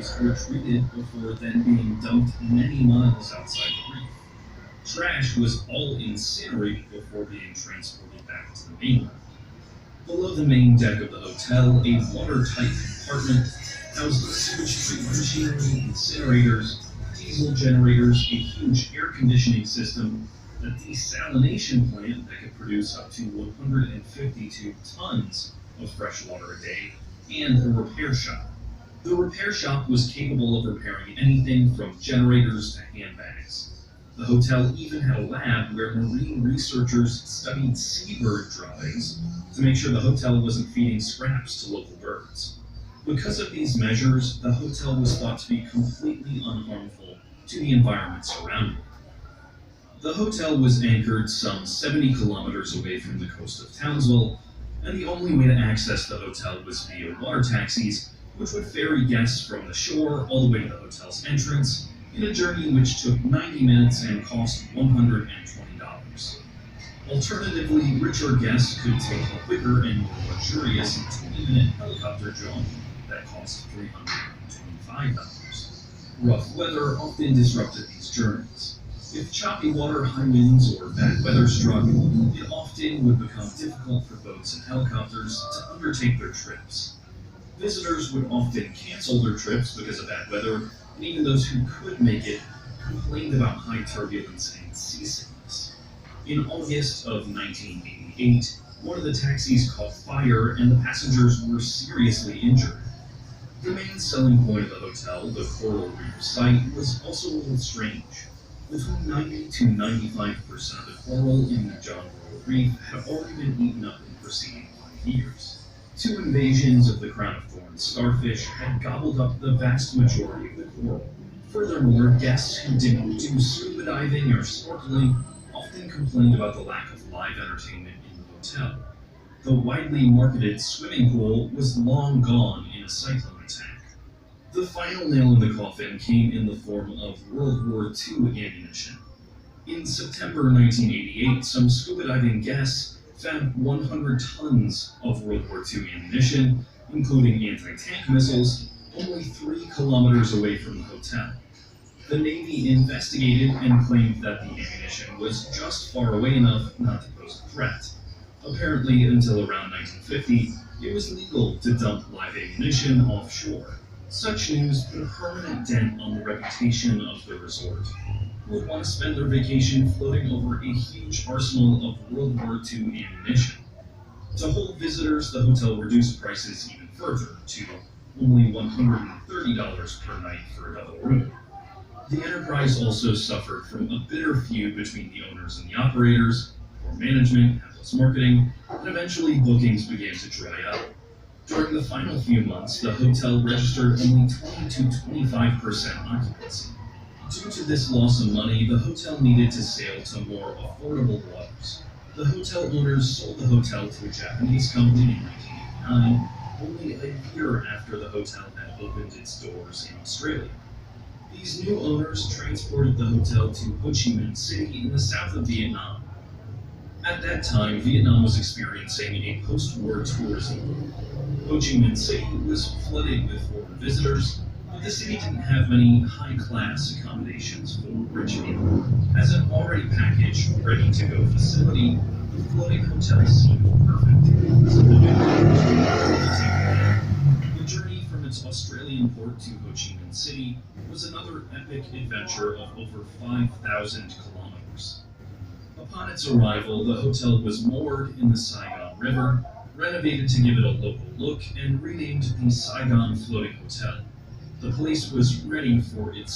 waste were treated before then being dumped many miles outside the reef. Trash was all incinerated before being transported back to the mainland. Below the main deck of the hotel, a watertight compartment housed sewage treatment machinery, incinerators, diesel generators, a huge air conditioning system, a desalination plant that could produce up to 152 tons of fresh water a day, and a repair shop. The repair shop was capable of repairing anything from generators to handbags. The hotel even had a lab where marine researchers studied seabird droppings to make sure the hotel wasn't feeding scraps to local birds. Because of these measures, the hotel was thought to be completely unharmful to the environment surrounding it. The hotel was anchored some 70 kilometers away from the coast of Townsville, and the only way to access the hotel was via water taxis, which would ferry guests from the shore all the way to the hotel's entrance in a journey which took 90 minutes and cost $120. Alternatively, richer guests could take a quicker and more luxurious 20-minute helicopter jaunt that cost $325. Rough weather often disrupted these journeys. If choppy water, high winds, or bad weather struck, it often would become difficult for boats and helicopters to undertake their trips. Visitors would often cancel their trips because of bad weather, and even those who could make it complained about high turbulence and seasickness. In August of 1988, one of the taxis caught fire and the passengers were seriously injured. The main selling point of the hotel, the coral reef site, was also a little strange. Between 90 to 95% of the coral in the John Coral Reef had already been eaten up in the preceding 5 years. 2 invasions of the crown of thorns starfish had gobbled up the vast majority of the coral. Furthermore, guests who didn't do scuba diving or snorkeling often complained about the lack of live entertainment in the hotel. The widely marketed swimming pool was long gone in a cyclone attack. The final nail in the coffin came in the form of World War II ammunition. In September 1988, some scuba diving guests found 100 tons of World War II ammunition, including anti-tank missiles, only 3 kilometers away from the hotel. The Navy investigated and claimed that the ammunition was just far away enough not to pose a threat. Apparently, until around 1950, it was legal to dump live ammunition offshore. Such news put a permanent dent on the reputation of the resort, who would want to spend their vacation floating over a huge arsenal of World War II ammunition. To hold visitors, the hotel reduced prices even further to only $130 per night for a double room. The enterprise also suffered from a bitter feud between the owners and the operators, poor management, hapless marketing, and eventually bookings began to dry up. During the final few months, the hotel registered only 20 to 25% occupancy. Due to this loss of money, the hotel needed to sail to more affordable waters. The hotel owners sold the hotel to a Japanese company in 1989, only a year after the hotel had opened its doors in Australia. These new owners transported the hotel to Ho Chi Minh City in the south of Vietnam. At that time, Vietnam was experiencing a post-war tourism boom. Ho Chi Minh City was flooded with foreign visitors, but the city didn't have many high-class accommodations for rich people. As an already packaged, ready-to-go facility, the floating hotel seemed perfect. The journey from its Australian port to Ho Chi Minh City was another epic adventure of over 5,000 kilometers. Upon its arrival, the hotel was moored in the Saigon River, renovated to give it a local look, and renamed the Saigon Floating Hotel. The place was ready for its